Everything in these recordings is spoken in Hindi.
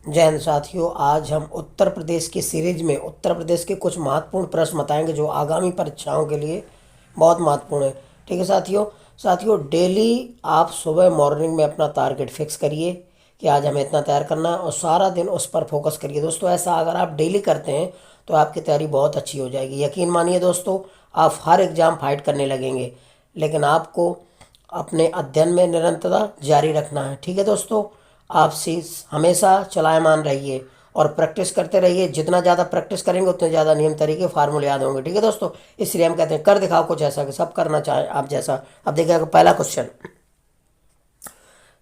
जय हिंद साथियों। आज हम उत्तर प्रदेश की सीरीज में उत्तर प्रदेश के कुछ महत्वपूर्ण प्रश्न बताएंगे जो आगामी परीक्षाओं के लिए बहुत महत्वपूर्ण है। ठीक है साथियों। साथियों, डेली आप सुबह मॉर्निंग में अपना टारगेट फिक्स करिए कि आज हमें इतना तैयार करना है और सारा दिन उस पर फोकस करिए दोस्तों। ऐसा अगर आप डेली करते हैं तो आपकी तैयारी बहुत अच्छी हो जाएगी। यकीन मानिए दोस्तों, आप हर एग्ज़ाम फाइट करने लगेंगे, लेकिन आपको अपने अध्ययन में निरंतरता जारी रखना है। ठीक है दोस्तों, आप हमेशा चलायमान रहिए और प्रैक्टिस करते रहिए। जितना ज़्यादा प्रैक्टिस करेंगे उतने ज़्यादा नियम तरीके फार्मूले याद होंगे। ठीक है दोस्तों, इसलिए हम कहते हैं कर दिखाओ कुछ ऐसा कि सब करना चाहें आप जैसा। अब देखिएगा पहला क्वेश्चन,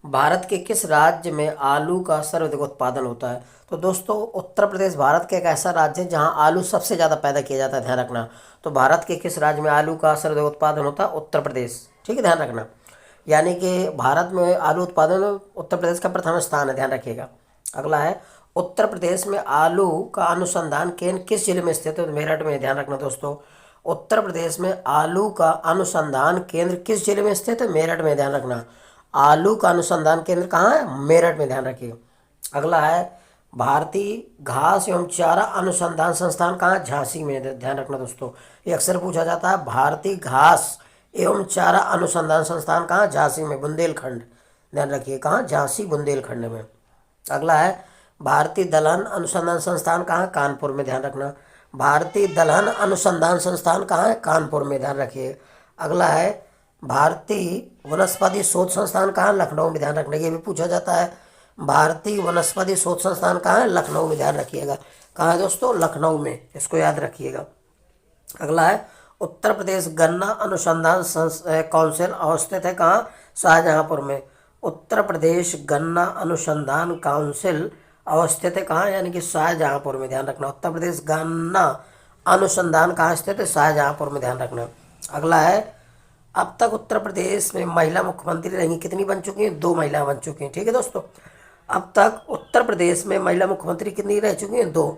भारत के किस राज्य में आलू का सर्वाधिक उत्पादन होता है? तो दोस्तों, उत्तर प्रदेश भारत का एक ऐसा राज्य है जहां आलू सबसे ज़्यादा पैदा किया जाता है, ध्यान रखना। तो भारत के किस राज्य में आलू का सर्वाधिक उत्पादन होता है? उत्तर प्रदेश। ठीक है, ध्यान रखना। यानी कि भारत में आलू उत्पादन में उत्तर प्रदेश का प्रथम स्थान है, ध्यान रखिएगा। अगला है, उत्तर प्रदेश में आलू का अनुसंधान केंद्र किस जिले में स्थित है? तो मेरठ में, ध्यान रखना दोस्तों। उत्तर प्रदेश में आलू का अनुसंधान केंद्र किस जिले में स्थित है? मेरठ में, ध्यान रखना। आलू का अनुसंधान केंद्र कहाँ है? मेरठ में, ध्यान रखिए। अगला है, भारतीय घास एवं चारा अनुसंधान संस्थान कहाँ है? झांसी में, ध्यान रखना दोस्तों। ये अक्सर पूछा जाता है। भारतीय घास एवं चारा अनुसंधान संस्थान कहाँ? झांसी में, बुंदेलखंड, ध्यान रखिए। कहाँ? झांसी, बुंदेलखंड में। अगला है, भारतीय दलहन अनुसंधान संस्थान कहाँ? कानपुर में, ध्यान रखना। भारतीय दलहन अनुसंधान संस्थान कहाँ है? कानपुर में, ध्यान रखिए। अगला है, भारतीय वनस्पति शोध संस्थान कहाँ? लखनऊ में, ध्यान रखना। ये भी पूछा जाता है। भारतीय वनस्पति शोध संस्थान कहाँ है? लखनऊ में, ध्यान रखिएगा। कहाँ है दोस्तों? लखनऊ में, इसको याद रखिएगा। अगला है, उत्तर प्रदेश गन्ना अनुसंधान काउंसिल अवस्थित है कहाँ? शाहजहांपुर में। उत्तर प्रदेश गन्ना अनुसंधान काउंसिल अवस्थित है कहाँ? यानी कि शाहजहांपुर में, ध्यान रखना। उत्तर प्रदेश गन्ना अनुसंधान कहाँ स्थित है? शाहजहांपुर में, ध्यान रखना। अगला है, अब तक उत्तर प्रदेश में महिला मुख्यमंत्री रही कितनी बन चुकी हैं? 2 महिला बन चुकी हैं। ठीक है दोस्तों, अब तक उत्तर प्रदेश में महिला मुख्यमंत्री कितनी रह चुकी हैं? 2।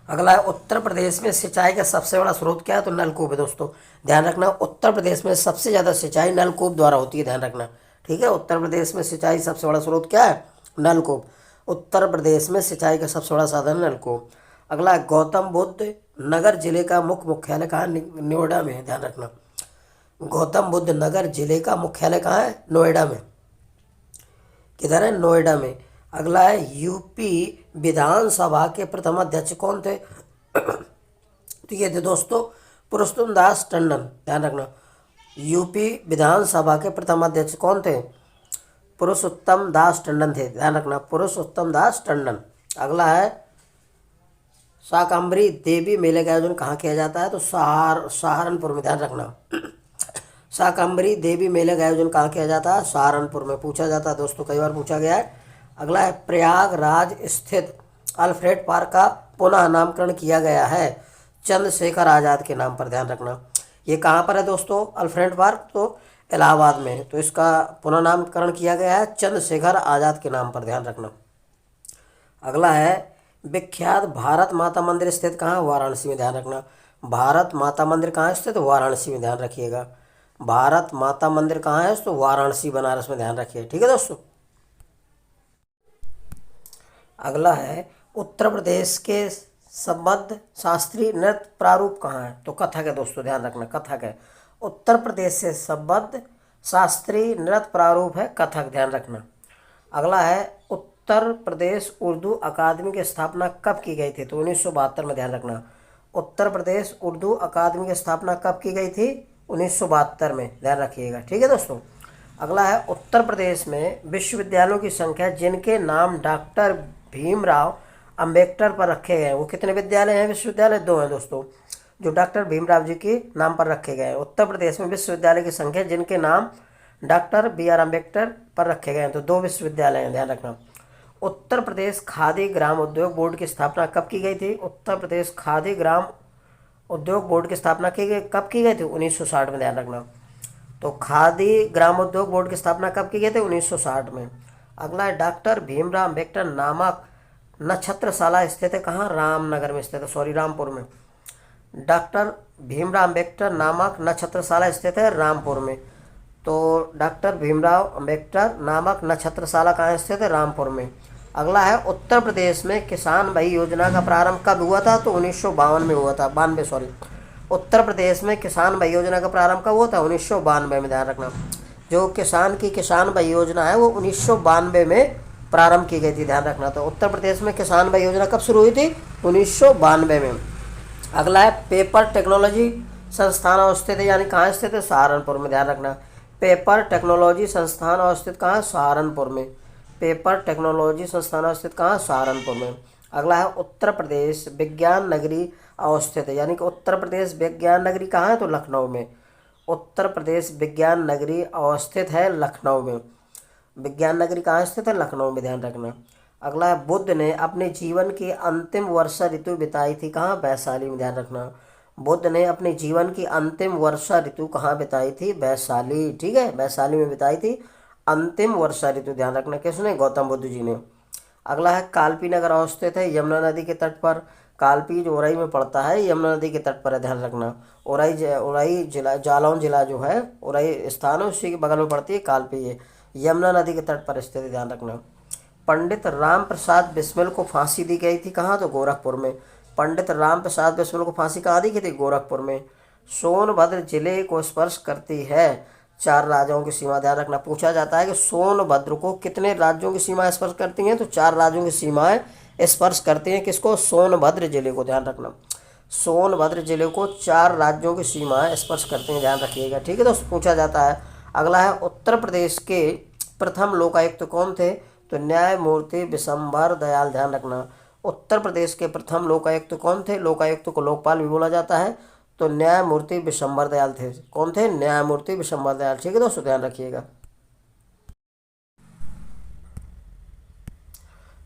अगला है, उत्तर प्रदेश में सिंचाई का सबसे बड़ा स्रोत क्या है? तो नलकूप है दोस्तों, ध्यान रखना। उत्तर प्रदेश में सबसे ज़्यादा सिंचाई नलकूप द्वारा होती है, ध्यान रखना। ठीक है, उत्तर प्रदेश में सिंचाई सबसे बड़ा स्रोत क्या है? नलकूप। उत्तर प्रदेश में सिंचाई का सबसे बड़ा साधन नलकूप। अगला है, गौतम बुद्ध नगर जिले का मुख्य मुख्यालय कहाँ? नोएडा में, ध्यान रखना। गौतम बुद्ध नगर जिले का मुख्यालय कहाँ है? नोएडा में। किधर है? नोएडा में। अगला है, यूपी विधानसभा के प्रथम अध्यक्ष कौन थे? तो ये थे दोस्तों पुरुषोत्तम दास टंडन, ध्यान रखना। यूपी विधानसभा के प्रथम अध्यक्ष कौन थे? पुरुषोत्तम दास टंडन थे, ध्यान रखना। पुरुषोत्तम दास टंडन। अगला है, शाकंभरी देवी मेले का आयोजन कहाँ किया जाता है? तो सहारनपुर में, ध्यान रखना। शाकंभरी देवी मेले का आयोजन कहाँ किया जाता है? सहारनपुर में। पूछा जाता है दोस्तों, कई बार पूछा गया है। अगला है, प्रयागराज स्थित अल्फ्रेड पार्क का पुनः नामकरण किया गया है चंद्रशेखर आज़ाद के नाम पर, ध्यान रखना। ये कहाँ पर है दोस्तों अल्फ्रेड पार्क? तो इलाहाबाद में है। तो इसका पुनः नामकरण किया गया है चंद्रशेखर आज़ाद के नाम पर, ध्यान रखना। अगला है, विख्यात भारत माता मंदिर स्थित कहाँ? वाराणसी में, ध्यान रखना। भारत माता मंदिर कहाँ स्थित? वाराणसी में, ध्यान रखिएगा। भारत माता मंदिर कहाँ है? तो वाराणसी, बनारस में, ध्यान रखिए। ठीक है दोस्तों। अगला है, उत्तर प्रदेश के संबद्ध शास्त्रीय नृत्य प्रारूप कहाँ है? तो कथक है दोस्तों, ध्यान रखना, कथक है। उत्तर प्रदेश से संबद्ध शास्त्रीय नृत्य प्रारूप है कथक, ध्यान रखना। अगला है, उत्तर प्रदेश उर्दू अकादमी की स्थापना कब की गई थी? तो 1972 में, ध्यान रखना। उत्तर प्रदेश उर्दू अकादमी की स्थापना कब की गई थी? 1972 में, ध्यान रखिएगा। ठीक है दोस्तों। अगला है, उत्तर प्रदेश में विश्वविद्यालयों की संख्या जिनके नाम डॉक्टर भीमराव अंबेडकर पर रखे गए हैं वो कितने विद्यालय हैं? विश्वविद्यालय 2 हैं दोस्तों, जो डॉक्टर भीमराव जी के नाम पर रखे गए हैं। उत्तर प्रदेश में विश्वविद्यालय की संख्या जिनके नाम डॉक्टर बी आर अम्बेडकर पर रखे गए हैं, तो 2 विश्वविद्यालय हैं, ध्यान रखना। उत्तर प्रदेश खादी ग्राम उद्योग बोर्ड की स्थापना कब की गई थी? उत्तर प्रदेश खादी ग्राम उद्योग बोर्ड की स्थापना कब की गई थी? 1960 में, ध्यान रखना। तो खादी ग्राम उद्योग बोर्ड की स्थापना कब की गई थी? 1960 में। अगला है, डॉक्टर भीमराव अम्बेडकर नामक नक्षत्रशाला स्थित है कहाँ? रामनगर में स्थित है, सॉरी रामपुर में। डॉक्टर भीमराव अम्बेडकर नामक नक्षत्रशाला स्थित है रामपुर में। तो डॉक्टर भीमराव अम्बेडकर नामक नक्षत्रशाला कहाँ स्थित है? रामपुर में। अगला है उत्तर प्रदेश में किसान भाई योजना का प्रारंभ कब हुआ था? तो 1952 में हुआ था, 92 सॉरी। उत्तर प्रदेश में किसान भाई योजना का प्रारंभ कब हुआ था? 1992 में, ध्यान रखना। जो किसान भाई योजना है वो 1992 में प्रारंभ की गई थी, ध्यान रखना। तो उत्तर प्रदेश में किसान भाई योजना कब शुरू हुई थी? 1992 में। अगला है पेपर टेक्नोलॉजी संस्थान अवस्थित है, यानी कहाँ स्थित है? सहारनपुर में, ध्यान रखना। पेपर टेक्नोलॉजी संस्थान अवस्थित कहाँ है? सहारनपुर में। पेपर टेक्नोलॉजी संस्थान अवस्थित कहाँ? सहारनपुर में। अगला है उत्तर प्रदेश विज्ञान नगरी अवस्थित है, यानी कि उत्तर प्रदेश विज्ञान नगरी कहाँ है? तो लखनऊ में। उत्तर प्रदेश विज्ञान नगरी अवस्थित है लखनऊ में। विज्ञान नगरी कहाँ स्थित है? लखनऊ में, ध्यान रखना। अगला है बुद्ध ने अपने जीवन की अंतिम वर्षा ऋतु बिताई थी कहाँ? वैशाली में, ध्यान रखना। बुद्ध ने अपने जीवन की अंतिम वर्षा ऋतु कहाँ बिताई थी? वैशाली, ठीक है, वैशाली में बिताई थी अंतिम वर्षा ऋतु, ध्यान रखना। किसने? गौतम बुद्ध जी ने। अगला है कालपी नगर अवस्थित है यमुना नदी के तट पर। कालपी जो उरई में पड़ता है, यमुना नदी के तट पर है, ध्यान रखना। उरई जिला, जालौन जिला जो है, उरई स्थान है, उसी के बगल में पड़ती है कालपी। ये यमुना नदी के तट पर स्थित है, ध्यान रखना। पंडित राम प्रसाद बिस्मिल को फांसी दी गई थी कहाँ? तो गोरखपुर में। पंडित राम प्रसाद बिस्मिल को फांसी कहाँ दी गई थी? गोरखपुर में। सोनभद्र जिले को स्पर्श करती है 4 राज्यों की सीमा, ध्यान रखना। पूछा जाता है कि सोनभद्र को कितने राज्यों की सीमा स्पर्श करती हैं? तो 4 राज्यों की सीमाएं स्पर्श करती हैं। किसको? सोनभद्र जिले को, ध्यान रखना। सोनभद्र जिले को 4 राज्यों की सीमाएं स्पर्श करती हैं, ध्यान रखिएगा, ठीक है दोस्तों, पूछा जाता है। अगला है उत्तर प्रदेश के प्रथम लोकायुक्त कौन थे? तो न्यायमूर्ति विशंभर दयाल, ध्यान रखना। उत्तर प्रदेश के प्रथम लोकायुक्त कौन थे? लोकायुक्त को लोकपाल भी बोला जाता है। तो न्यायमूर्ति विशंभर दयाल थे। कौन थे? न्यायमूर्ति विशंभर दयाल, ठीक है दोस्तों, ध्यान रखिएगा।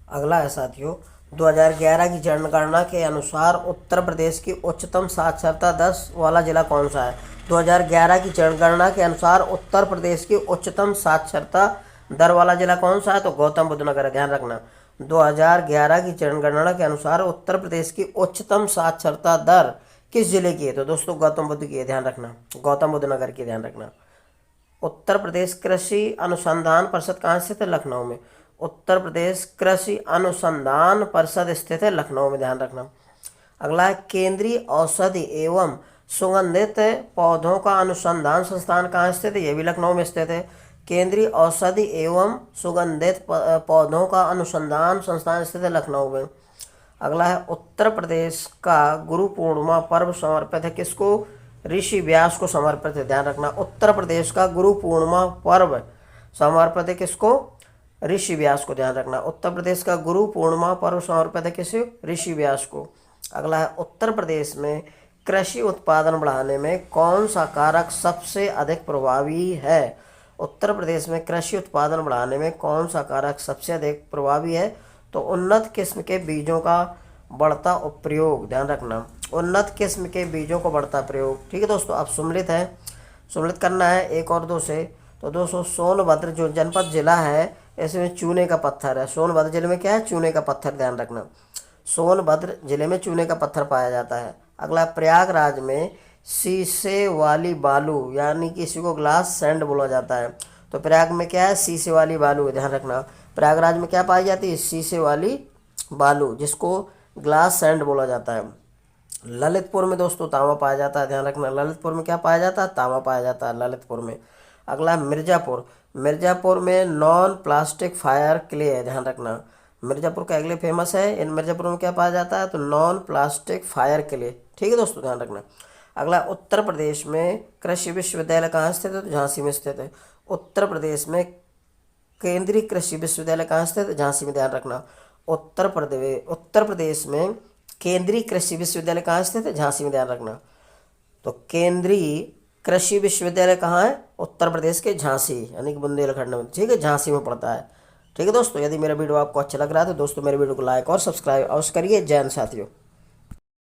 अगला है साथियों 2011 की जनगणना के अनुसार उत्तर प्रदेश की उच्चतम साक्षरता दर वाला जिला कौन सा है? 2011 की जनगणना के अनुसार उत्तर प्रदेश की उच्चतम साक्षरता दर वाला जिला कौन सा है? तो गौतम बुद्ध नगर है, ध्यान रखना। 2011 की जनगणना के अनुसार उत्तर प्रदेश की उच्चतम साक्षरता दर किस जिले की है? तो दोस्तों गौतम बुद्ध की है, ध्यान रखना, गौतम बुद्ध नगर की, ध्यान रखना। उत्तर प्रदेश कृषि अनुसंधान परिषद कहाँ स्थित है? लखनऊ में। उत्तर प्रदेश कृषि अनुसंधान परिषद स्थित है लखनऊ में, ध्यान रखना। अगला है केंद्रीय औषधि एवं सुगंधित पौधों का अनुसंधान संस्थान कहाँ स्थित है? ये भी लखनऊ में स्थित है। केंद्रीय औषधि एवं सुगंधित पौधों का अनुसंधान संस्थान स्थित है लखनऊ में। अगला है उत्तर प्रदेश का गुरु पूर्णिमा पर्व समर्पित है किसको? ऋषि व्यास को समर्पित है, ध्यान रखना। उत्तर प्रदेश का गुरु पूर्णिमा पर्व समर्पित है किसको? ऋषि व्यास को, ध्यान रखना। उत्तर प्रदेश का गुरु पूर्णिमा पर्व समर्पित है किसे? ऋषि व्यास को। अगला है उत्तर प्रदेश में कृषि उत्पादन बढ़ाने में कौन सा कारक सबसे अधिक प्रभावी है? उत्तर प्रदेश में कृषि उत्पादन बढ़ाने में कौन सा कारक सबसे अधिक प्रभावी है? तो उन्नत किस्म के बीजों का बढ़ता प्रयोग, ध्यान रखना, उन्नत किस्म के बीजों को बढ़ता प्रयोग, ठीक है दोस्तों। अब सम्मिलित है, सम्मिलित करना है 1 और 2 से। तो दोस्तों सोनभद्र जो जनपद जिला है इसमें चूने का पत्थर है। सोनभद्र जिले में क्या है? चूने का पत्थर, ध्यान रखना। सोनभद्र जिले में चूने का पत्थर पाया जाता है। अगला प्रयागराज में शीशे वाली बालू, यानी कि इसी को ग्लास सैंड बोला जाता है। तो प्रयाग में क्या है? शीशे वाली बालू, ध्यान रखना। प्रयागराज में क्या पाई जाती है? शीशे वाली बालू, जिसको ग्लास सैंड बोला जाता है। ललितपुर में दोस्तों तांबा पाया जाता है, ध्यान रखना। ललितपुर में क्या पाया जाता है? तांबा पाया जाता है ललितपुर में। अगला मिर्ज़ापुर, मिर्ज़ापुर में नॉन प्लास्टिक फायर क्ले है, ध्यान रखना। मिर्ज़ापुर का अगले फेमस है, इन मिर्ज़ापुर में क्या पाया जाता है? तो नॉन प्लास्टिक फायर क्ले, ठीक है दोस्तों, ध्यान रखना। अगला उत्तर प्रदेश में कृषि विश्वविद्यालय कहाँ स्थित है? तो झांसी में स्थित है। उत्तर प्रदेश में केंद्रीय कृषि विश्वविद्यालय कहाँ स्थित है? झांसी में, ध्यान रखना। उत्तर प्रदेश में केंद्रीय कृषि विश्वविद्यालय कहाँ स्थित है? झांसी में, ध्यान रखना। तो केंद्रीय कृषि विश्वविद्यालय कहाँ है? उत्तर प्रदेश के झांसी, यानी कि बुंदेलखंड में, ठीक है, झांसी में पड़ता है, ठीक है दोस्तों। यदि मेरा वीडियो आपको अच्छा लग रहा है तो दोस्तों मेरे वीडियो को लाइक और सब्सक्राइब अवश्य करिए। जय हिंद साथियों।